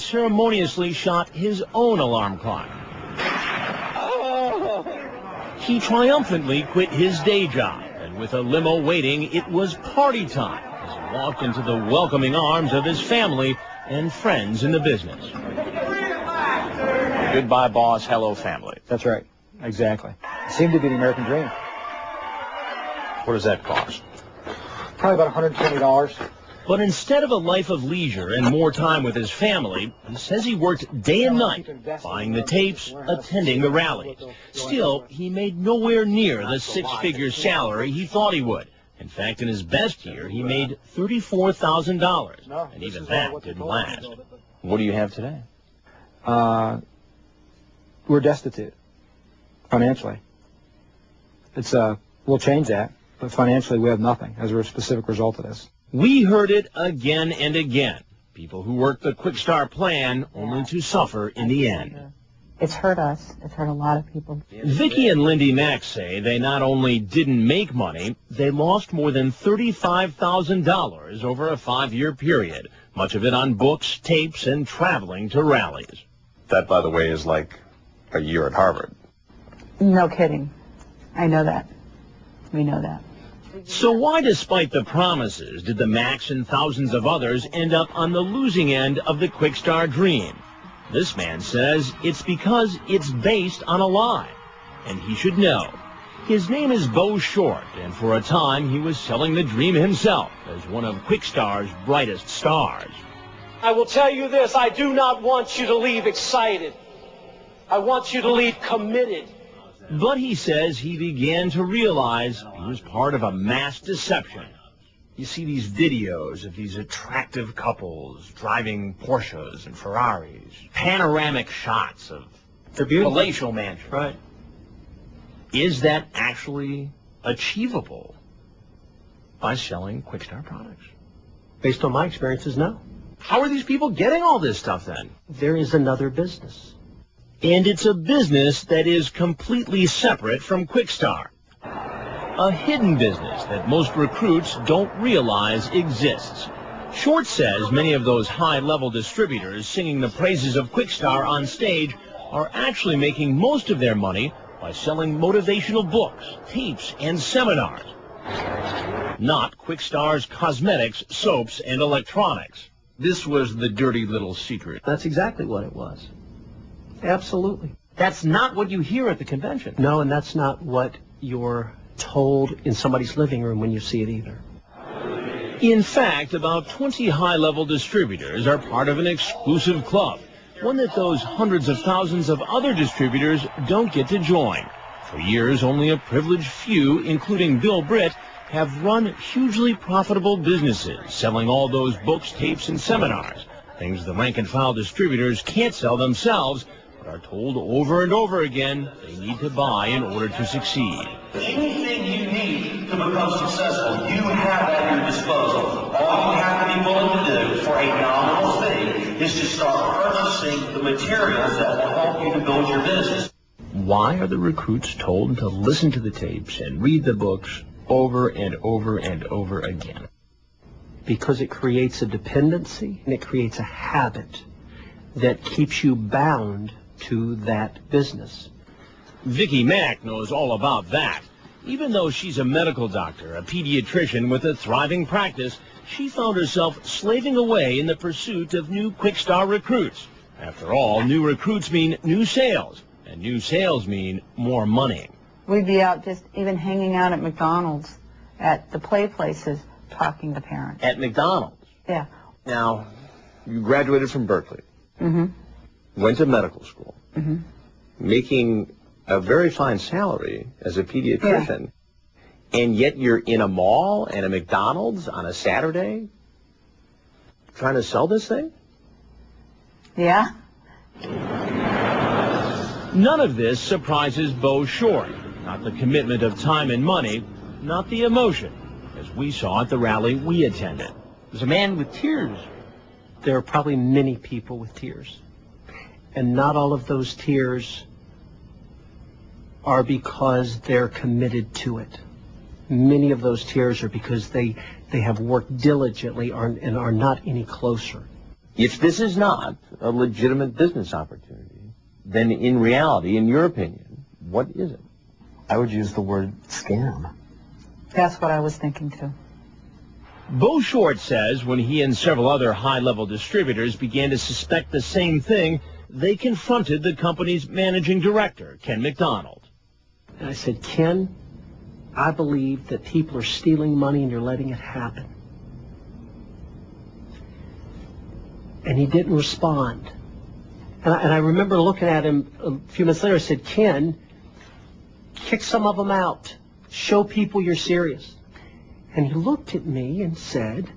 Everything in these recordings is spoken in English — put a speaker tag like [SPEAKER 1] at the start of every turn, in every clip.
[SPEAKER 1] unceremoniously shot his own alarm clock. He triumphantly quit his day job, and with a limo waiting, it was party time as he walked into the welcoming arms of his family and friends in the business. Goodbye, boss. Hello, family.
[SPEAKER 2] That's right. Exactly. It seemed to be the American dream.
[SPEAKER 1] What does that cost?
[SPEAKER 2] Probably about $120.
[SPEAKER 1] But instead of a life of leisure and more time with his family, he says he worked day and night, buying the tapes, attending the rallies. Still, he made nowhere near the six-figure salary he thought he would. In fact, in his best year, he made $34,000, and even that didn't last. What do you have today?
[SPEAKER 2] We're destitute, financially. We'll change that, but financially we have nothing as a specific result of this.
[SPEAKER 1] We heard it again and again. People who worked the Quixtar plan only to suffer in the end.
[SPEAKER 3] It's hurt us. It's hurt a lot of people.
[SPEAKER 1] Vicki and Lindy Mack say they not only didn't make money, they lost more than $35,000 over a 5-year period, much of it on books, tapes, and traveling to rallies. That, by the way, is like a year at Harvard.
[SPEAKER 3] No kidding. I know that. We know that.
[SPEAKER 1] So why, despite the promises, did the Macks and thousands of others end up on the losing end of the Quixtar dream? This man says it's because it's based on a lie, and he should know. His name is Bo Short, and for a time he was selling the dream himself as one of Quixtar's brightest stars.
[SPEAKER 4] I will tell you this, I do not want you to leave excited. I want you to leave committed.
[SPEAKER 1] But he says he began to realize he was part of a mass deception. You see these videos of these attractive couples driving Porsches and Ferraris, panoramic shots of palatial mansions.
[SPEAKER 4] Right.
[SPEAKER 1] Is that actually achievable by selling Quixtar products?
[SPEAKER 4] Based on my experiences, no.
[SPEAKER 1] How are these people getting all this stuff then?
[SPEAKER 4] There is another business.
[SPEAKER 1] And it's a business that is completely separate from Quixtar. A hidden business that most recruits don't realize exists. Short says many of those high-level distributors singing the praises of Quixtar on stage are actually making most of their money by selling motivational books, tapes, and seminars. Not Quixtar's cosmetics, soaps, and electronics. This was the dirty little secret.
[SPEAKER 4] That's exactly what it was. Absolutely.
[SPEAKER 1] That's not what you hear at the convention.
[SPEAKER 4] No, and that's not what you're told in somebody's living room when you see it either.
[SPEAKER 1] In fact, about 20 high-level distributors are part of an exclusive club, one that those hundreds of thousands of other distributors don't get to join. For years, only a privileged few, including Bill Britt, have run hugely profitable businesses, selling all those books, tapes, and seminars, things the rank-and-file distributors can't sell themselves, but are told over and over again they need to buy in order to succeed.
[SPEAKER 5] Anything you need to become successful, you have at your disposal. All you have to be willing to do for a nominal fee is to start purchasing the materials that will help you to build your business.
[SPEAKER 1] Why are the recruits told to listen to the tapes and read the books over and over and over again?
[SPEAKER 4] Because it creates a dependency and it creates a habit that keeps you bound to that business.
[SPEAKER 1] Vicki Mack knows all about that. Even though she's a medical doctor, a pediatrician with a thriving practice, she found herself slaving away in the pursuit of new Quixtar recruits. After all, new recruits mean new sales, and new sales mean more money.
[SPEAKER 3] We'd be out just even hanging out at McDonald's, at the play places, talking to parents.
[SPEAKER 1] At McDonald's?
[SPEAKER 3] Yeah.
[SPEAKER 1] Now, you graduated from Berkeley.
[SPEAKER 3] Mm-hmm.
[SPEAKER 1] Went to medical school.
[SPEAKER 3] Mm-hmm.
[SPEAKER 1] Making a very fine salary as a pediatrician. Yeah. And yet you're in a mall and a McDonald's on a Saturday trying to sell this thing?
[SPEAKER 3] Yeah.
[SPEAKER 1] None of this surprises Bo Short. Not the commitment of time and money, not the emotion, as we saw at the rally we attended. There's a man with tears.
[SPEAKER 4] There are probably many people with tears. And not all of those tears are because they're committed to it. Many of those tears are because they have worked diligently and are not any closer.
[SPEAKER 1] If this is not a legitimate business opportunity, then in reality, in your opinion, what is it?
[SPEAKER 6] I would use the word scam.
[SPEAKER 3] That's what I was thinking too.
[SPEAKER 1] Bo Short says when he and several other high-level distributors began to suspect the same thing, they confronted the company's managing director, Ken McDonald.
[SPEAKER 4] And I said, Ken, I believe that people are stealing money and you're letting it happen. And he didn't respond. And I remember looking at him a few minutes later. I said, Ken, kick some of them out. Show people you're serious. And he looked at me and said,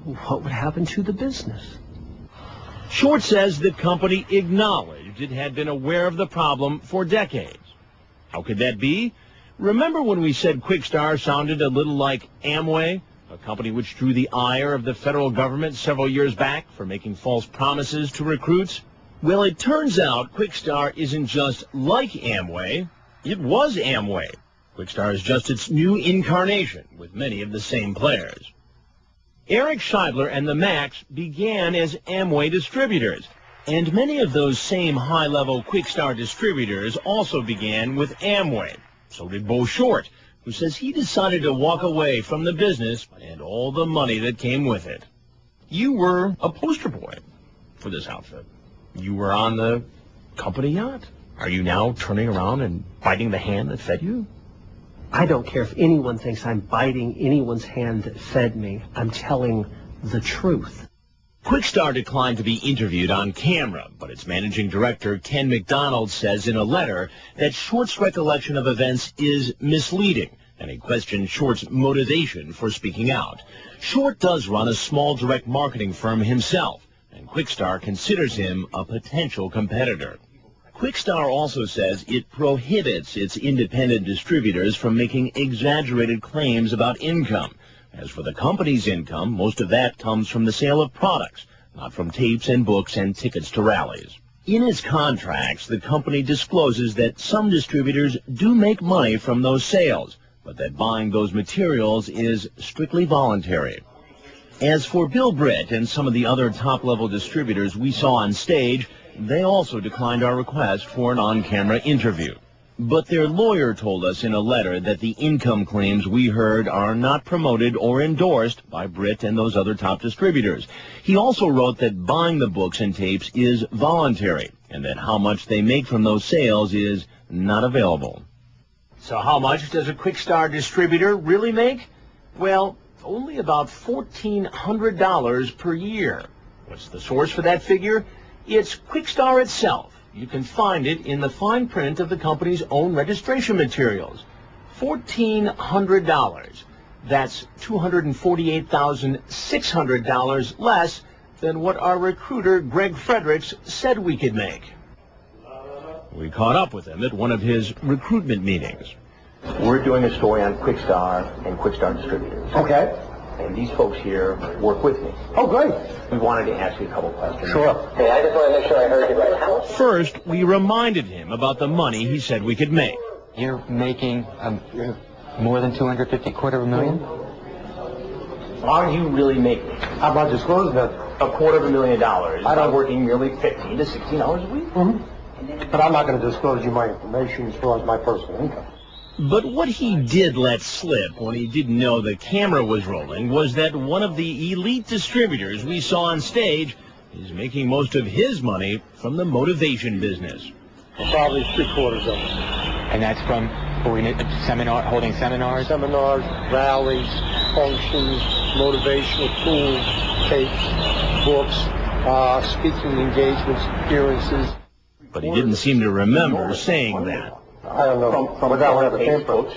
[SPEAKER 4] what would happen to the business?
[SPEAKER 1] Short says the company acknowledged it had been aware of the problem for decades. How could that be? Remember when we said Quixtar sounded a little like Amyay, a company which drew the ire of the federal government several years back for making false promises to recruits? Well, it turns out Quixtar isn't just like Amyay. It was Amyay. Quixtar is just its new incarnation with many of the same players. Eric Scheibler and the Macs began as Amyay distributors, and many of those same high-level Quixtar distributors also began with Amyay. So did Bo Short, who says he decided to walk away from the business and all the money that came with it. You were a poster boy for this outfit. You were on the company yacht. Are you now turning around and biting the hand that fed you?
[SPEAKER 4] I don't care if anyone thinks I'm biting anyone's hand that fed me. I'm telling the truth.
[SPEAKER 1] Quixtar declined to be interviewed on camera, but its managing director, Ken McDonald, says in a letter that Short's recollection of events is misleading, and he questioned Short's motivation for speaking out. Short does run a small direct marketing firm himself, and Quixtar considers him a potential competitor. Quixtar also says it prohibits its independent distributors from making exaggerated claims about income. As for the company's income, most of that comes from the sale of products, not from tapes and books and tickets to rallies. In its contracts, the company discloses that some distributors do make money from those sales, but that buying those materials is strictly voluntary. As for Bill Britt and some of the other top-level distributors we saw on stage, they also declined our request for an on-camera interview. But their lawyer told us in a letter that the income claims we heard are not promoted or endorsed by Britt and those other top distributors. He also wrote that buying the books and tapes is voluntary, and that how much they make from those sales is not available. So how much does a Quixtar distributor really make? Well, only about $1,400 per year. What's the source for that figure? It's Quixtar itself. You can find it in the fine print of the company's own registration materials. $1,400. That's $248,600 less than what our recruiter, Greg Fredericks, said we could make. We caught up with him at one of his recruitment meetings.
[SPEAKER 7] We're doing a story on Quixtar and Quixtar distributors.
[SPEAKER 6] Okay.
[SPEAKER 7] And these folks here work with me.
[SPEAKER 6] Oh, great.
[SPEAKER 7] We wanted to ask you a couple questions.
[SPEAKER 6] Sure.
[SPEAKER 7] Hey, I just want to make sure I heard you right. How much?
[SPEAKER 1] First, we reminded him about the money he said we could make.
[SPEAKER 8] You're making more than $250,000.
[SPEAKER 7] Are you really making?
[SPEAKER 6] How about disclosing that?
[SPEAKER 7] $250,000 by working merely 15 to 16 hours a week?
[SPEAKER 6] Mm-hmm. But I'm not going to disclose you my information as far as my personal income.
[SPEAKER 1] But what he did let slip when he didn't know the camera was rolling was that one of the elite distributors we saw on stage is making most of his money from the motivation business.
[SPEAKER 6] Probably 3/4 of it.
[SPEAKER 8] And that's from holding seminars?
[SPEAKER 6] Seminars, rallies, functions, motivational tools, tapes, books, speaking engagements, appearances.
[SPEAKER 1] But he didn't seem to remember saying that.
[SPEAKER 6] I don't know. From that one came from.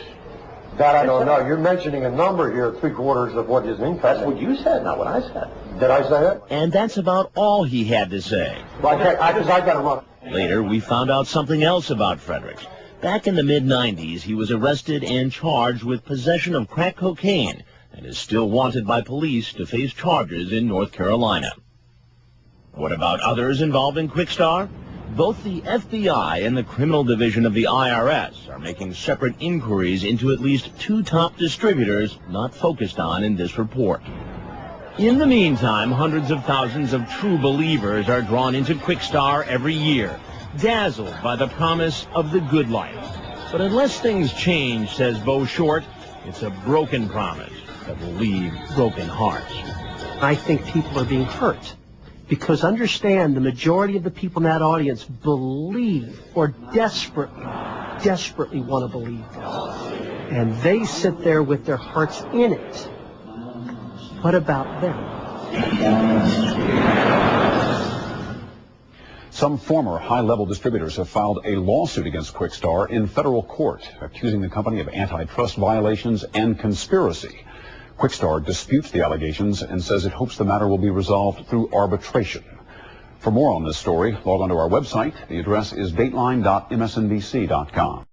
[SPEAKER 6] That I don't know. You're mentioning a number here, 3/4 of what his income is.
[SPEAKER 7] That's what you said, not what I said.
[SPEAKER 6] Did I say it?
[SPEAKER 1] And that's about all he had to say.
[SPEAKER 6] Well, I got to run.
[SPEAKER 1] Later, we found out something else about Fredericks. Back in the mid-'90s, he was arrested and charged with possession of crack cocaine and is still wanted by police to face charges in North Carolina. What about others involved in Quixtar? Both the FBI and the criminal division of the IRS are making separate inquiries into at least 2 top distributors not focused on in this report. In the meantime, hundreds of thousands of true believers are drawn into Quixtar every year, dazzled by the promise of the good life. But unless things change, says Bo Short, it's a broken promise that will leave broken hearts.
[SPEAKER 4] I think people are being hurt because understand the majority of the people in that audience believe or desperately want to believe God. And they sit there with their hearts in it. What about them?
[SPEAKER 9] Some former high-level distributors have filed a lawsuit against Quixtar in federal court, accusing the company of antitrust violations and conspiracy. Quixtar disputes the allegations and says it hopes the matter will be resolved through arbitration. For more on this story, log on to our website. The address is dateline.msnbc.com.